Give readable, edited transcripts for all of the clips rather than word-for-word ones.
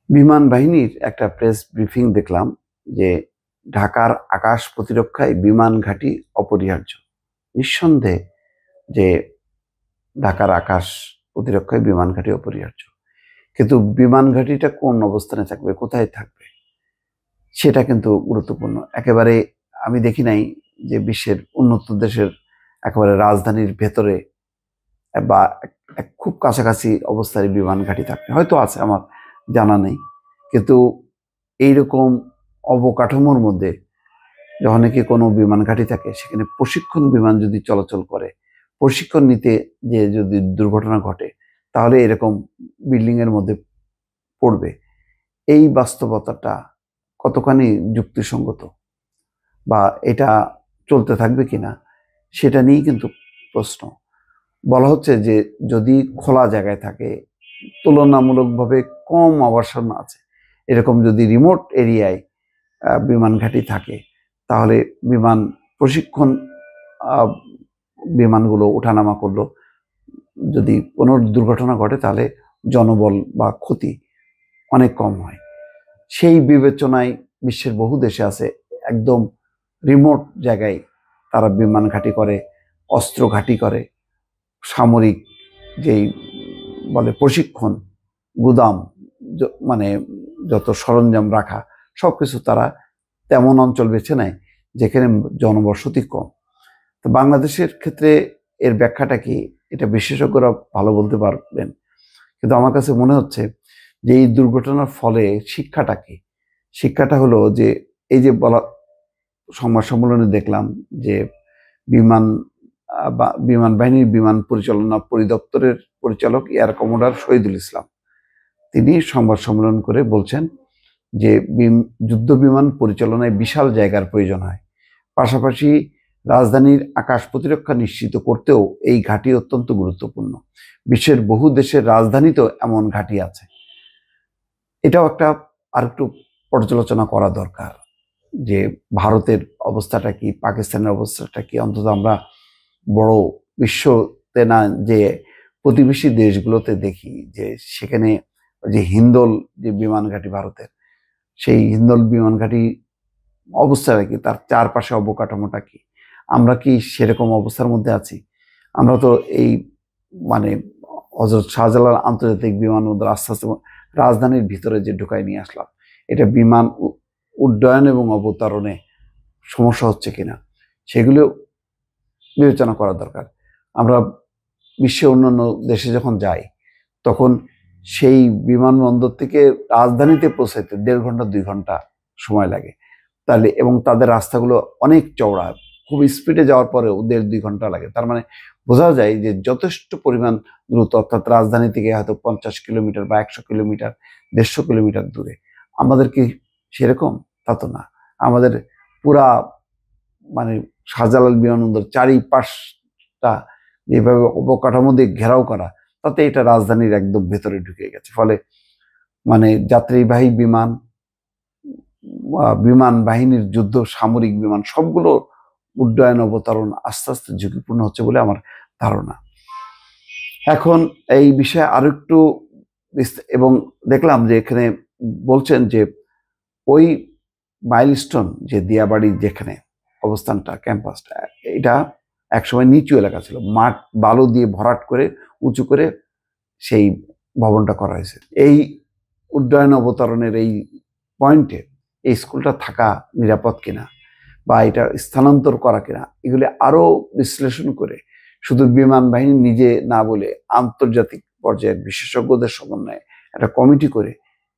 বিমান বাহিনীর একটা প্রেস ব্রিফিং দেখলাম যে ঢাকার আকাশ প্রতিরক্ষায় বিমান ঘাঁটি অপরিহার্য। নিঃসন্দেহে যে ঢাকার আকাশ প্রতিরক্ষায় বিমান ঘাঁটি অপরিহার্য, কিন্তু বিমান ঘাঁটিটা কোন অবস্থানে থাকবে, কোথায় থাকবে, সেটা কিন্তু গুরুত্বপূর্ণ। একেবারে আমি দেখি নাই যে বিশ্বের উন্নত দেশের একেবারে রাজধানীর ভেতরে বা খুব কাছাকাছি অবস্থায় বিমান ঘাঁটি থাকবে, হয়তো আছে, আমার জানা নেই। কিন্তু এইরকম অবকাঠামোর মধ্যে যখন নাকি কোনো বিমান ঘাঁটি থাকে, সেখানে প্রশিক্ষণ বিমান যদি চলাচল করে, প্রশিক্ষণ নিতে যে যদি দুর্ঘটনা ঘটে, তাহলে এরকম বিল্ডিং এর মধ্যে পড়বে। এই বাস্তবতাটা কতখানি যুক্তিসঙ্গত বা এটা চলতে থাকবে কিনা, সেটা নিয়েই কিন্তু প্রশ্ন। বলা হচ্ছে যে যদি খোলা জায়গায় থাকে, তুলনামূলকভাবে কম আবাসন আছে, এরকম যদি রিমোট এরিয়ায় বিমান ঘাঁটি থাকে, তাহলে বিমান প্রশিক্ষণ বিমানগুলো ওঠানামা করলো, যদি কোনো দুর্ঘটনা ঘটে, তাহলে জনবল বা ক্ষতি অনেক কম হয়। সেই বিবেচনায় বিশ্বের বহু দেশে আছে একদম রিমোট জায়গায় তারা বিমান ঘাঁটি করে, অস্ত্র ঘাঁটি করে, সামরিক যেই বলে প্রশিক্ষণ গুদাম, মানে যত সরঞ্জাম রাখা, সবকিছু তারা তেমন অঞ্চল বেছে নেয় যেখানে জনবসতি কম। তো বাংলাদেশের ক্ষেত্রে এর ব্যাখ্যাটা কি, এটা বিশেষজ্ঞরা ভালো বলতে পারবেন। কিন্তু আমার কাছে মনে হচ্ছে যে এই দুর্ঘটনার ফলে শিক্ষাটা কি, শিক্ষাটা হলো যে এই যে বলা সংবাদ সম্মেলনে দেখলাম যে বিমান বাহিনীর বিমান পরিচালনা পরিদপ্তরের পরিচালক এয়ার কমোডার শহীদুল ইসলাম, তিনি সংবাদ সম্মেলন করে বলছেন যে যুদ্ধ বিমান পরিচালনায় বিশাল জায়গার প্রয়োজন হয়, পাশাপাশি রাজধানীর আকাশ প্রতিরক্ষা নিশ্চিত করতেও এই ঘাঁটি অত্যন্ত গুরুত্বপূর্ণ। বিশ্বের বহু দেশের রাজধানীতেও এমন ঘাঁটি আছে। এটাও একটা আরেকটু পর্যালোচনা করা দরকার যে ভারতের অবস্থাটা কি, পাকিস্তানের অবস্থাটা কি। অন্তত আমরা বড় বিশ্বতে না, যে প্রতিবেশী দেশগুলোতে দেখি যে সেখানে যে হিন্দল যে বিমান ঘাঁটি ভারতের, সেই হিন্দল বিমান ঘাঁটি অবস্থাটা কি, তার চারপাশে অবকাঠামোটা কি, আমরা কি সেরকম অবস্থার মধ্যে আছি? আমরা তো এই মানে হযরত শাহজালাল আন্তর্জাতিক বিমানবন্দর আস্তে আস্তে রাজধানীর ভিতরে যে ঢুকায় নিয়ে আসলাম, এটা বিমান উড্ডয়ন এবং অবতরণে সমস্যা হচ্ছে কিনা, সেগুলো বিবেচনা করা দরকার। আমরা বিশ্বের অন্যান্য দেশে যখন যাই, তখন সেই বিমানবন্দর থেকে রাজধানীতে পৌঁছাইতে 1.5 ঘন্টা 2 ঘন্টা সময় লাগে। তাহলে এবং তাদের রাস্তাগুলো অনেক চওড়া, খুব স্পিডে যাওয়ার পরেও 1.5-2 ঘন্টা লাগে। তার মানে বোঝা যায় যে যথেষ্ট পরিমাণ দ্রুত, অর্থাৎ রাজধানী থেকে হয়তো 50 কিলোমিটার বা 100 কিলোমিটার, 150 কিলোমিটার দূরে। আমাদের কি সেরকম? তা তো না। আমাদের পুরা মানে শাহজালাল বিমানবন্দর চারিপাশটা যেভাবে অবকাঠামো দিয়ে ঘেরাও করা, তাতে এটা রাজধানীর একদম ভেতরে ঢুকে গেছে। ফলে মানে যাত্রীবাহী বিমান, বিমান বাহিনীর যুদ্ধ সামরিক বিমান, সবগুলো উড্ডয়ন অবতরণ আস্তে আস্তে ঝুঁকিপূর্ণ হচ্ছে বলে আমার ধারণা। এখন এই বিষয়ে আরো একটু এবং দেখলাম যে এখানে বলছেন যে ওই মাইলস্টোন যে দিয়াবাড়ি যেখানে অবস্থানটা, ক্যাম্পাসটা, এটা একসময় নিচু এলাকা ছিল, মাঠ বালু দিয়ে ভরাট করে উঁচু করে সেই ভবনটা করা হয়েছে। এই উড্ডয়ন অবতরণের এই পয়েন্টে এই স্কুলটা থাকা নিরাপদ কিনা বা এটা স্থানান্তর করা কিনা, এগুলি আরো বিশ্লেষণ করে, শুধু বিমান বাহিনী নিজে না বলে আন্তর্জাতিক পর্যায়ের বিশেষজ্ঞদের সমন্বয়ে একটা কমিটি করে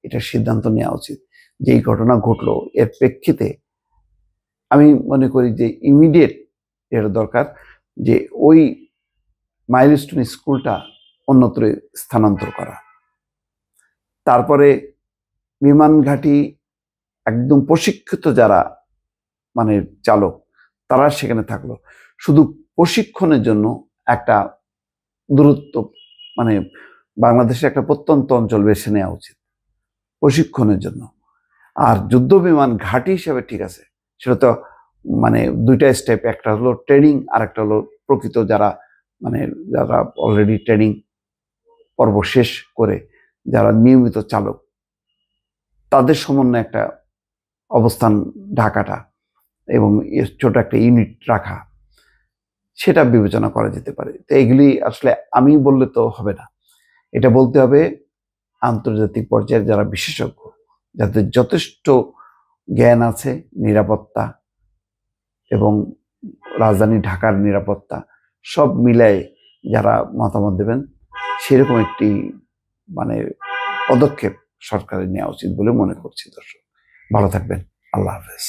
এটা সিদ্ধান্ত নেওয়া উচিত যে এই ঘটনা ঘটলো, এর প্রেক্ষিতে আমি মনে করি যে ইমিডিয়েট এর দরকার যে ওই মাইলস্টোন স্কুলটা অন্যত্র স্থানান্তর করা। তারপরে বিমান ঘাঁটি একদম প্রশিক্ষিত যারা মানে চালক, তারা সেখানে থাকলো, শুধু প্রশিক্ষণের জন্য একটা দূরত্ব, মানে বাংলাদেশে একটা প্রত্যন্ত অঞ্চল বেছে নেওয়া উচিত প্রশিক্ষণের জন্য। আর যুদ্ধ বিমান ঘাঁটি হিসেবে ঠিক আছে, সেটা তো মানে দুইটা স্টেপ, একটা হলো ট্রেনিং আর একটা হলো প্রকৃত যারা মানে যারা অলরেডি ট্রেনিং পর্ব শেষ করে যারা নিয়মিত চালক, তাদের সমন্বয়ে একটা অবস্থান ঢাকাটা এবং এর ছোট একটা ইউনিট রাখা, সেটা বিবেচনা করা যেতে পারে। তো এগুলি আসলে আমি বললে তো হবে না, এটা বলতে হবে আন্তর্জাতিক পর্যায়ে যারা বিশেষজ্ঞ, যাদের যথেষ্ট জ্ঞান আছে নিরাপত্তা এবং রাজধানী ঢাকার নিরাপত্তা সব মিলাই যারা মতামত দেবেন, সেরকম একটি মানে পদক্ষেপ সরকারের নেওয়া উচিত বলে মনে করছি। দর্শক ভালো থাকবেন, আল্লাহ হাফেজ।